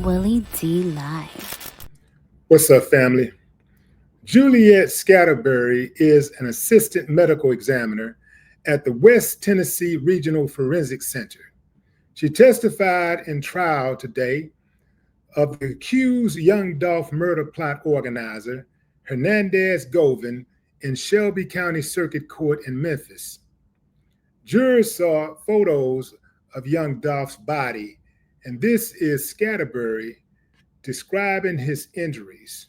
Willie D Live. What's up, family? Juliet Scatterbury is an assistant medical examiner at the West Tennessee Regional Forensic Center. She testified in trial today of the accused young Dolph murder plot organizer, Hernandez Govan, in Shelby County Circuit Court in Memphis. Jurors saw photos of young Dolph's body, and this is Scatterbury describing his injuries.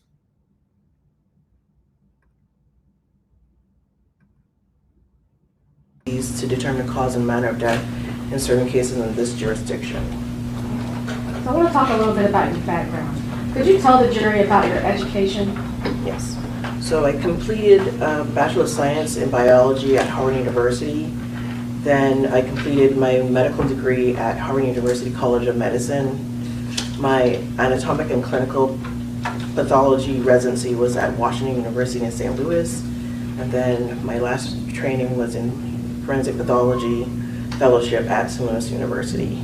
To determine the cause and manner of death in certain cases in this jurisdiction. So I want to talk a little bit about your background. Could you tell the jury about your education? Yes. So I completed a Bachelor of Science in Biology at Howard University. Then I completed my medical degree at Howard University College of Medicine. My anatomic and clinical pathology residency was at Washington University in St. Louis. And then my last training was in forensic pathology fellowship at St. Louis University.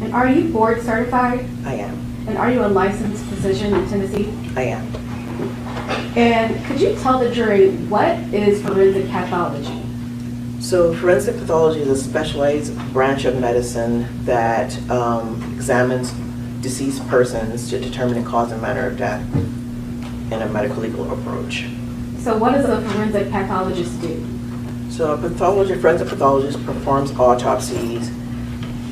And are you board certified? I am. And are you a licensed physician in Tennessee? I am. And could you tell the jury what is forensic pathology? So forensic pathology is a specialized branch of medicine that examines deceased persons to determine the cause and manner of death in a medical legal approach. So what does a forensic pathologist do? So a forensic pathologist performs autopsies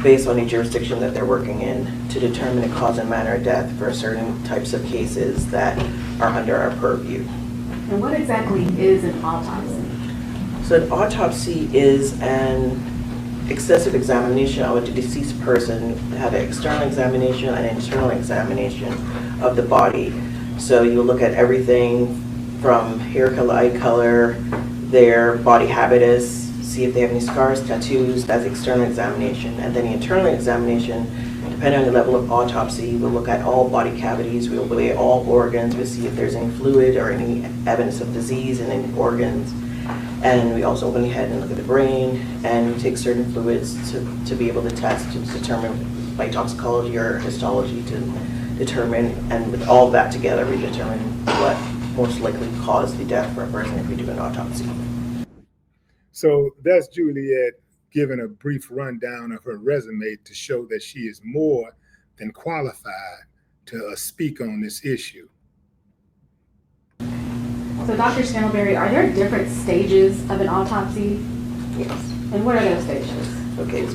based on the jurisdiction that they're working in to determine the cause and manner of death for certain types of cases that are under our purview. And what exactly is an autopsy? So an autopsy is an excessive examination of a deceased person, have an external examination and an internal examination of the body. So you look at everything from hair color, eye color, their body habitus, see if they have any scars, tattoos. That's external examination. And then the internal examination, depending on the level of autopsy, we'll look at all body cavities, we'll weigh all organs, we'll see if there's any fluid or any evidence of disease in any organs. And we also go ahead and look at the brain, and we take certain fluids to be able to test to determine by toxicology or histology to determine, and with all of that together, we determine what most likely caused the death for a person if we do an autopsy. So that's Juliet giving a brief rundown of her resume to show that she is more than qualified to speak on this issue. So Dr. Scatterbury, are there different stages of an autopsy? Yes. And what are those stages? Okay,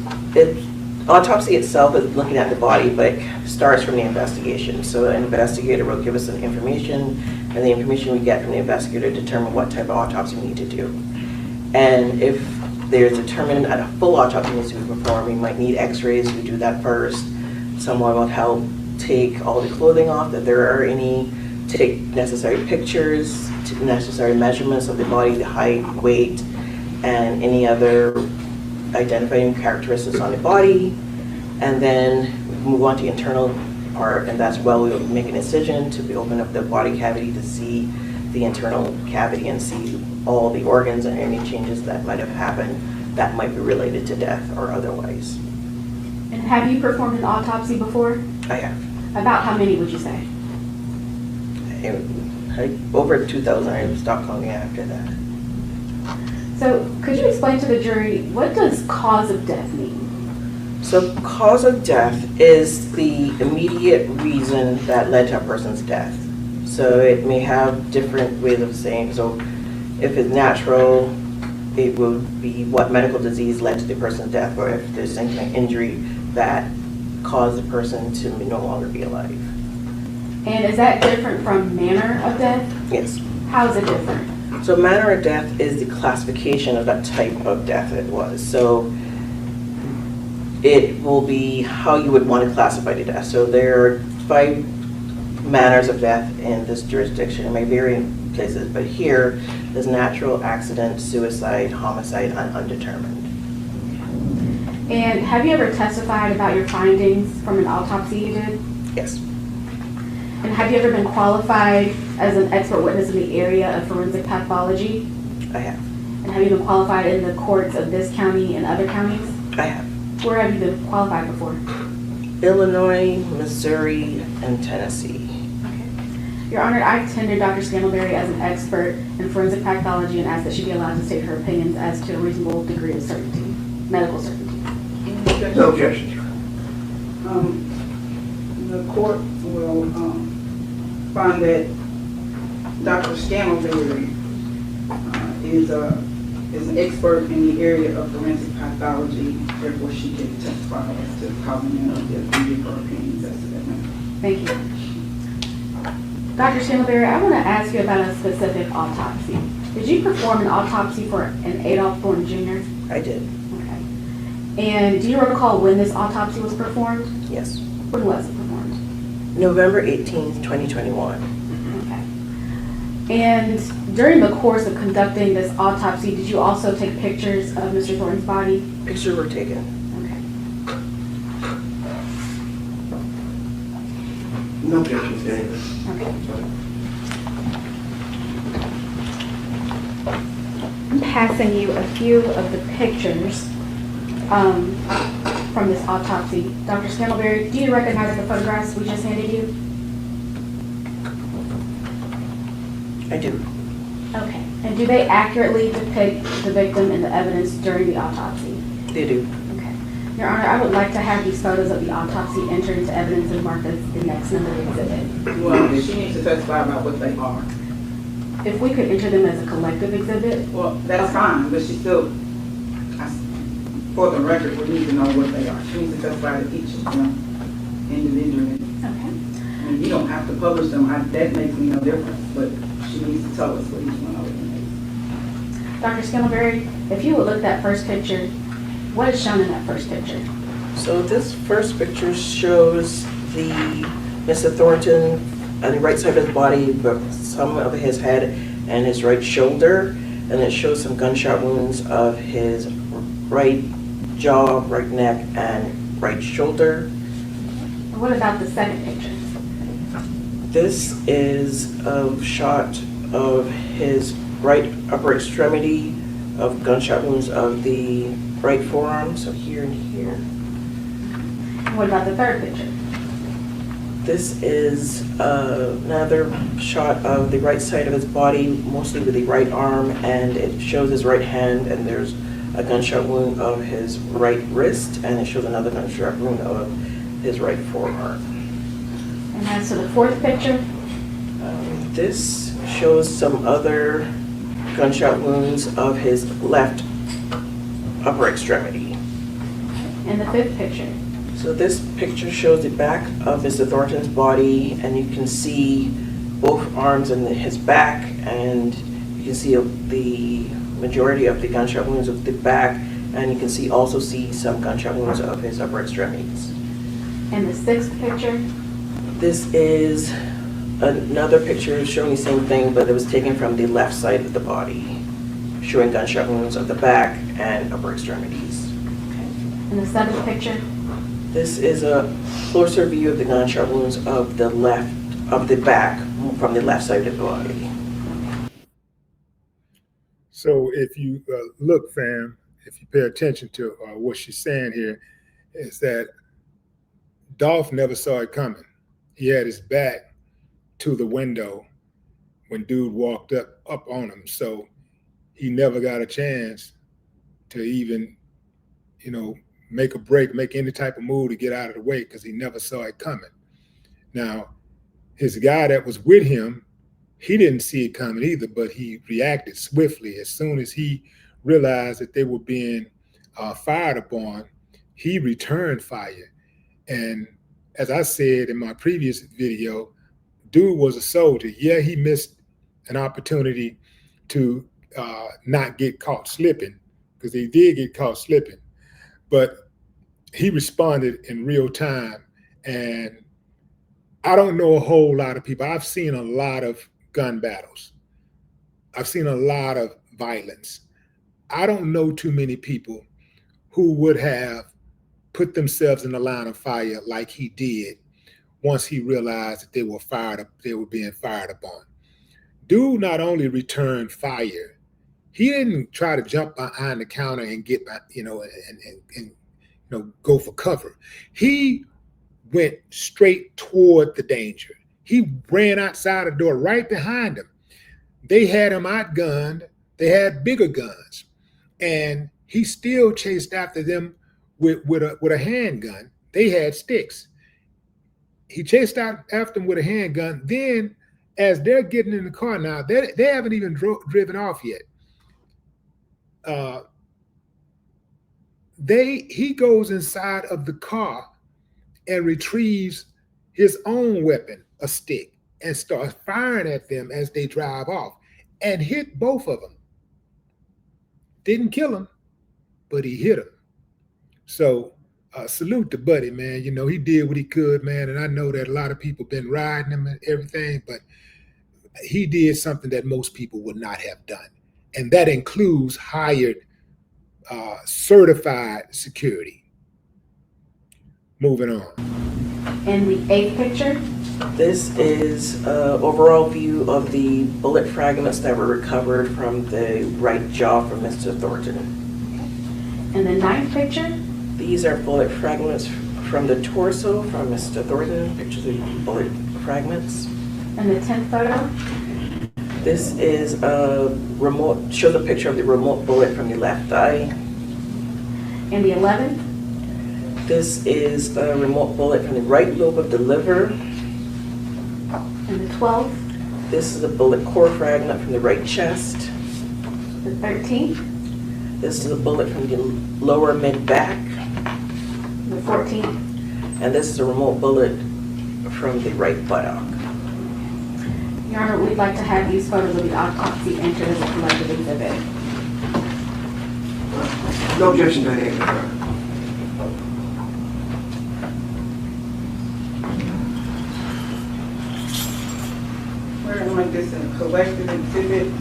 autopsy itself is looking at the body, but it starts from the investigation. So an investigator will give us some information, and the information we get from the investigator determine what type of autopsy we need to do. And if there's determined that a full autopsy needs to be performed, we might need x-rays, we do that first. Someone will help take all the clothing off, if there are any, take necessary pictures, necessary measurements of the body, the height, weight, and any other identifying characteristics on the body. And then move on to the internal part, and that's where we'll make an incision to open up the body cavity to see the internal cavity and see all the organs and any changes that might have happened that might be related to death or otherwise. And have you performed an autopsy before? I have. About how many would you say? Over 2,000. I stopped counting after that. So could you explain to the jury, what does cause of death mean? So cause of death is the immediate reason that led to a person's death. So it may have different ways of saying. So if it's natural, it would be what medical disease led to the person's death, or if there's any kind of injury that caused the person to no longer be alive. And is that different from manner of death? Yes. How is it different? So manner of death is the classification of that type of death it was. So it will be how you would want to classify the death. So there are 5 manners of death in this jurisdiction. It may vary in places, but here there's natural, accident, suicide, homicide, and undetermined. And have you ever testified about your findings from an autopsy you did? Yes. And have you ever been qualified as an expert witness in the area of forensic pathology? I have. And have you been qualified in the courts of this county and other counties? I have. Where have you been qualified before? Illinois, Missouri, and Tennessee. Your Honor, I tendered Dr. Scantlebury as an expert in forensic pathology and asked that she be allowed to state her opinions as to a reasonable degree of certainty, medical certainty. No objection. The court will find that Dr. Scantlebury is an expert in the area of forensic pathology, therefore she can testify as to how the manner of death and give her opinions as to that matter. Thank you. Dr. Scantlebury, I want to ask you about a specific autopsy. Did you perform an autopsy for an Adolph Thornton Jr.? I did. Okay. And do you recall when this autopsy was performed? Yes. When was it performed? November 18th, 2021. Okay. And during the course of conducting this autopsy, did you also take pictures of Mr. Thornton's body? Pictures were taken. Okay. No objection to any of this. Okay. I'm passing you a few of the pictures from this autopsy. Dr. Scantlebury, do you recognize the photographs we just handed you? I do. Okay. And do they accurately depict the victim and the evidence during the autopsy? They do. Okay. Your Honor, I would like to have these photos of the autopsy entered into evidence and marked as the next number exhibit. Well, she needs to testify about what they are. If we could enter them as a collective exhibit? Well, that's fine, but she still, for the record, we need to know what they are. She needs to testify to each of them individually. Okay. I mean, you don't have to publish them, that makes me no difference, but she needs to tell us what each one of them is. Dr. Scantlebury, if you would look at that first picture, what is shown in that first picture? So this first picture shows the Mr. Thornton on the right side of his body, but some of his head and his right shoulder, and it shows some gunshot wounds of his right jaw, right neck, and right shoulder. And what about the second picture? This is a shot of his right upper extremity of gunshot wounds of the right forearm, so here and here. And what about the third picture? This is another shot of the right side of his body, mostly with the right arm, and it shows his right hand, and there's a gunshot wound of his right wrist, and it shows another gunshot wound of his right forearm. And as to the fourth picture? This shows some other gunshot wounds of his left upper extremity. And the fifth picture? So this picture shows the back of Mr. Thornton's body, and you can see both arms and his back, and you can see the majority of the gunshot wounds of the back, and you can also see some gunshot wounds of his upper extremities. And the sixth picture? This is another picture showing the same thing, but it was taken from the left side of the body, showing gunshot wounds of the back and upper extremities. Okay. And the seventh picture? This is a closer view of the gunshot wounds of the back from the left side of the body. So if you look, fam, if you pay attention to what she's saying here, is that Dolph never saw it coming. He had his back to the window when dude walked up on him. So he never got a chance to even, make a break, make any type of move to get out of the way, because he never saw it coming. Now, his guy that was with him, he didn't see it coming either, but he reacted swiftly. As soon as he realized that they were being fired upon, he returned fire. And as I said in my previous video, dude was a soldier. Yeah, he missed an opportunity to not get caught slipping, because he did get caught slipping. But he responded in real time. And I don't know a whole lot of people. I've seen a lot of gun battles. I've seen a lot of violence. I don't know too many people who would have put themselves in the line of fire like he did once he realized that they were being fired upon. Dude not only returned fire, he didn't try to jump behind the counter and get, and go for cover. He went straight toward the danger. He ran outside the door right behind him. They had him outgunned. They had bigger guns. And he still chased after them with a handgun. They had sticks. He chased after them with a handgun. Then, as they're getting in the car now, they haven't even driven off yet. He goes inside of the car and retrieves his own weapon, a stick, and starts firing at them as they drive off, and hit both of them. Didn't kill him, but he hit him. So salute to Buddy, man. You know, he did what he could, man. And I know that a lot of people been riding him and everything, but he did something that most people would not have done. And that includes hired certified security. Moving on. And the 8th picture? This is an overall view of the bullet fragments that were recovered from the right jaw from Mr. Thornton. And the 9th picture? These are bullet fragments from the torso from Mr. Thornton, pictures of bullet fragments. And the 10th photo? This is shows a picture of the remote bullet from the left eye. And the 11th? This is a remote bullet from the right lobe of the liver. And the 12th? This is a bullet core fragment from the right chest. The 13th? This is a bullet from the lower mid-back. The 14th? And this is a remote bullet from the right buttock. Your Honor, we'd like to have these photos of the autopsy entered as a collective exhibit. No objection to any of that. We're gonna make this a collective exhibit.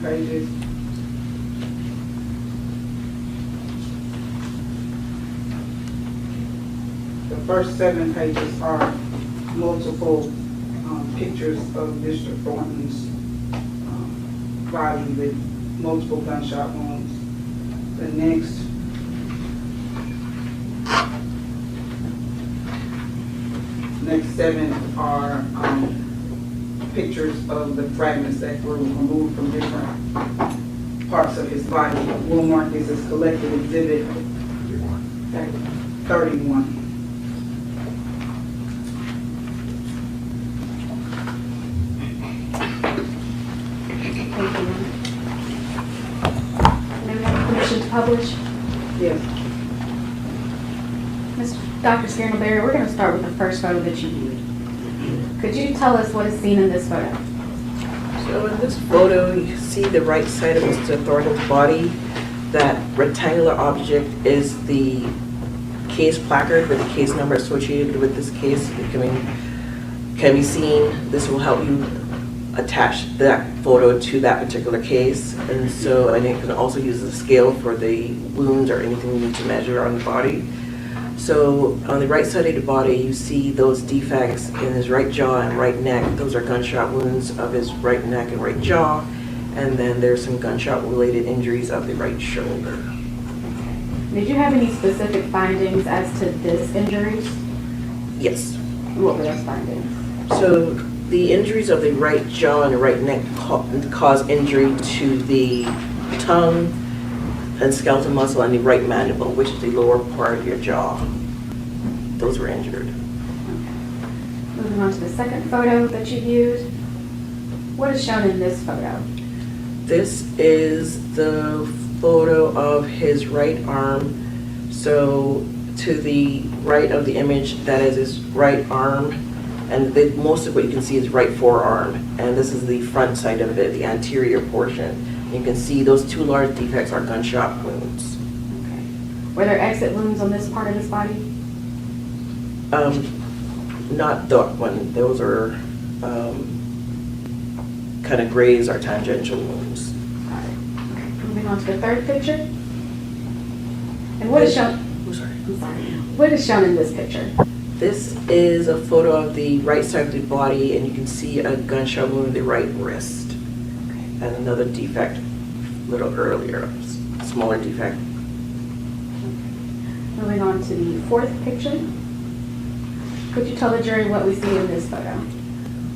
Pages. The first 7 pages are multiple pictures of Mr. Thornton's body with multiple gunshot wounds. The next 7 are pictures of the fragments that were removed from different parts of his body. We'll mark this as collective exhibit 31. Thank you. May we have permission to publish? Yes. Dr. Scandalberry, we're going to start with the first photo that you viewed. Could you tell us what is seen in this photo? So in this photo, you see the right side of Mr. Thornton's body. That rectangular object is the case placard with the case number associated with this case. It can be seen. This will help you attach that photo to that particular case. And so, and it can also use a scale for the wounds or anything you need to measure on the body. So on the right side of the body, you see those defects in his right jaw and right neck. Those are gunshot wounds of his right neck and right jaw. And then there's some gunshot-related injuries of the right shoulder. Did you have any specific findings as to this injuries? Yes. What were those findings? So the injuries of the right jaw and the right neck cause injury to the tongue and skeletal muscle and the right mandible, which is the lower part of your jaw. Those were injured. Moving on to the second photo that you viewed. What is shown in this photo? This is the photo of his right arm. So to the right of the image, that is his right arm. And most of what you can see is right forearm. And this is the front side of it, the anterior portion. You can see those two large defects are gunshot wounds. Okay. Were there exit wounds on this part of his body? Not that one. Those are kind of graze or tangential wounds. Got it. Okay. Moving on to the third picture. And what is shown? I'm sorry. I'm sorry. What is shown in this picture? This is a photo of the right side of the body, and you can see a gunshot wound in the right wrist. Okay. And another defect a little earlier, smaller defect. Moving on to the fourth picture. Could you tell the jury what we see in this photo?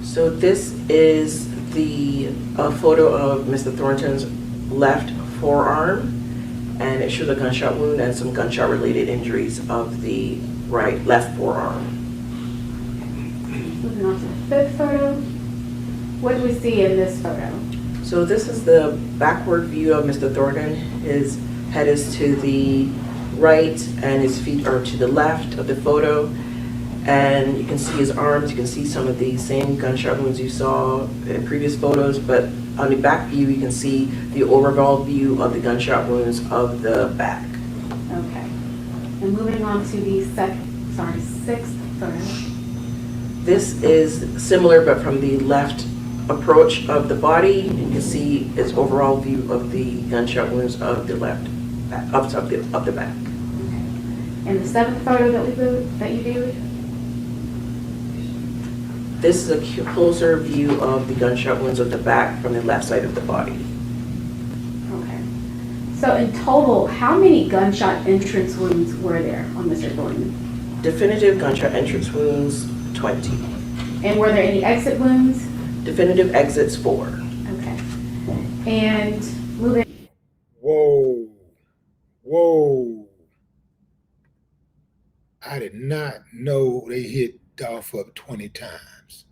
So this is the photo of Mr. Thornton's left forearm, and it shows a gunshot wound and some gunshot-related injuries of the left forearm. Moving on to the fifth photo. What do we see in this photo? So this is the backward view of Mr. Thornton. His head is to the right and his feet are to the left of the photo. And you can see his arms, you can see some of the same gunshot wounds you saw in previous photos, but on the back view, you can see the overall view of the gunshot wounds of the back. Okay. And moving on to the sixth photo. This is similar, but from the left approach of the body. You can see its overall view of the gunshot wounds of the left, up the back. Okay. And the seventh photo that you viewed? This is a closer view of the gunshot wounds of the back from the left side of the body. Okay. So in total, how many gunshot entrance wounds were there on Mr. Thornton? Definitive gunshot entrance wounds, 20. And were there any exit wounds? Definitive exits, 4. Okay. And moving. Whoa. Whoa. I did not know they hit Dolph up 20 times.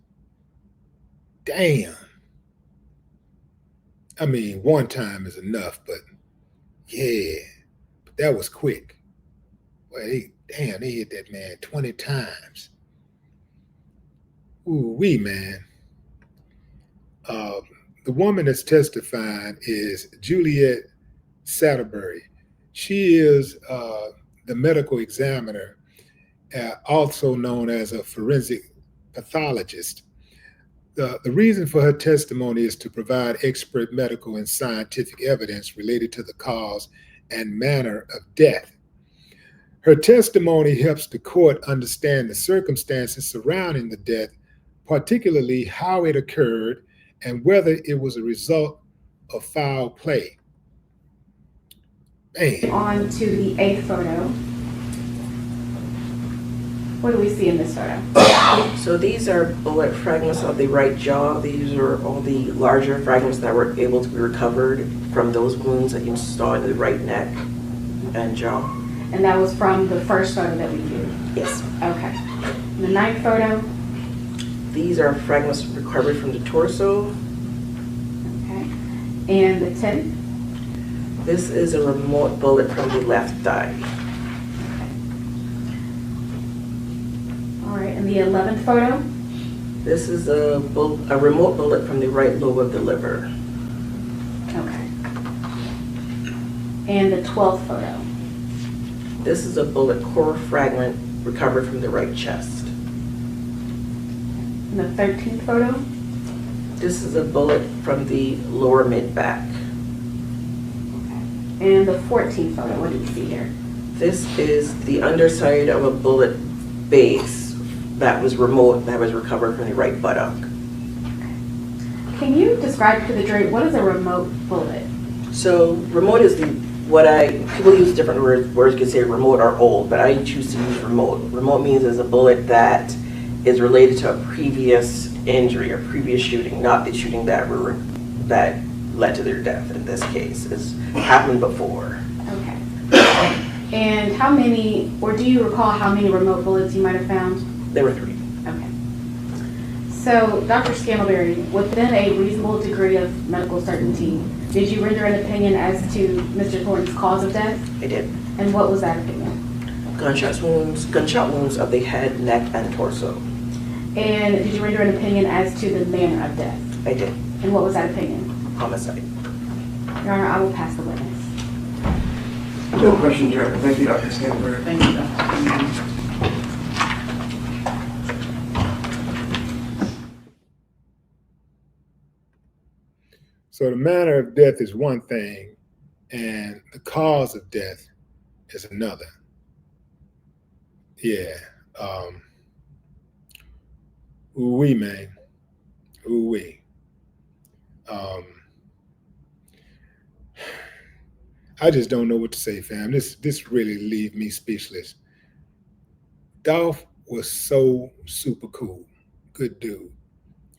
Damn. I mean, one time is enough, but yeah, but that was quick. Well, they hit that man 20 times. Ooh wee, man. The woman that's testifying is Juliet Satterbury. She is the medical examiner, also known as a forensic pathologist. The reason for her testimony is to provide expert medical and scientific evidence related to the cause and manner of death. Her testimony helps the court understand the circumstances surrounding the death, particularly how it occurred and whether it was a result of foul play. Man. On to the eighth photo. What do we see in this photo? So these are bullet fragments of the right jaw. These are all the larger fragments that were able to be recovered from those wounds that you saw in the right neck and jaw. And that was from the first photo that we viewed? Yes. Okay. And the ninth photo? These are fragments recovered from the torso. Okay. And the 10th? This is a remote bullet from the left thigh. All right, and the 11th photo? This is a remote bullet from the right lobe of the liver. Okay. And the 12th photo? This is a bullet core fragment recovered from the right chest. And the 13th photo? This is a bullet from the lower mid-back. Okay. And the 14th photo, what do we see here? This is the underside of a bullet base that was remote, that was recovered from the right buttock. Can you describe to the jury, what is a remote bullet? So remote is people use different words. Words can say remote or old, but I choose to use remote. Remote means it's a bullet that is related to a previous injury or previous shooting, not the shooting that led to their death in this case. It's happened before. Okay. And how many, or do you recall how many remote bullets you might have found? There were 3. Okay. So, Dr. Scantlebury, within a reasonable degree of medical certainty, did you render an opinion as to Mr. Thornton's cause of death? I did. And what was that opinion? Gunshot wounds of the head, neck, and torso. And did you render an opinion as to the manner of death? I did. And what was that opinion? Homicide. Your Honor, I will pass the witness. No questions, Your Honor. Thank you, Dr. Scantlebury. Thank you, Dr. So the manner of death is one thing, and the cause of death is another. Yeah. Ooh-wee, man. Ooh-wee. I just don't know what to say, fam. This really leaves me speechless. Dolph was so super cool. Good dude.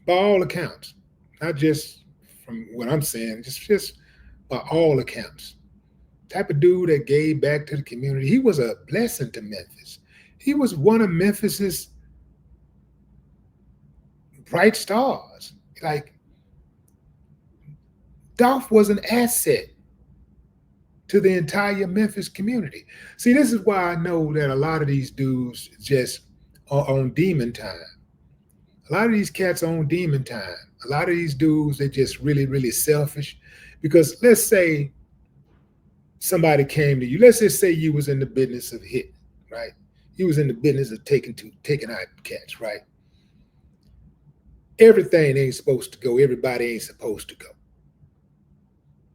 By all accounts. Not just from what I'm saying, just by all accounts. Type of dude that gave back to the community. He was a blessing to Memphis. He was one of Memphis's bright stars. Like, Dolph was an asset to the entire Memphis community. See, this is why I know that a lot of these dudes just are on demon time. A lot of these cats are on demon time. A lot of these dudes, they're just really, really selfish. Because let's say somebody came to you. Let's just say you was in the business of hitting, right? You was in the business of taking out cats, right? Everything ain't supposed to go. Everybody ain't supposed to go.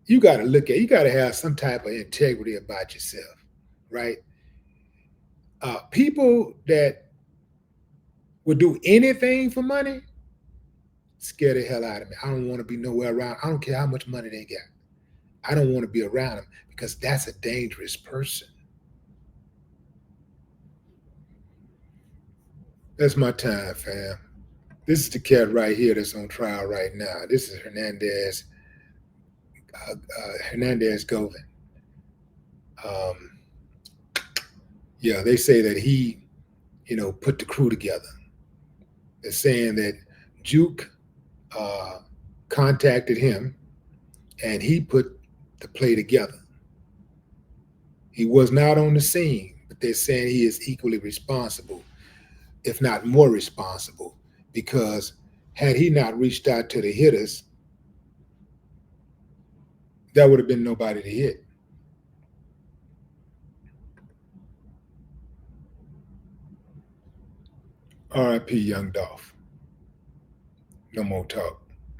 You got to have some type of integrity about yourself, right? People that would do anything for money scare the hell out of me. I don't want to be nowhere around. I don't care how much money they got. I don't want to be around them because that's a dangerous person. That's my time, fam. This is the cat right here that's on trial right now. This is Hernandez Govan. Yeah, they say that he, put the crew together. They're saying that Juke contacted him and he put the play together. He was not on the scene, but they're saying he is equally responsible, if not more responsible, because had he not reached out to the hitters, there would have been nobody to hit. R.I.P. Young Dolph. No more talk.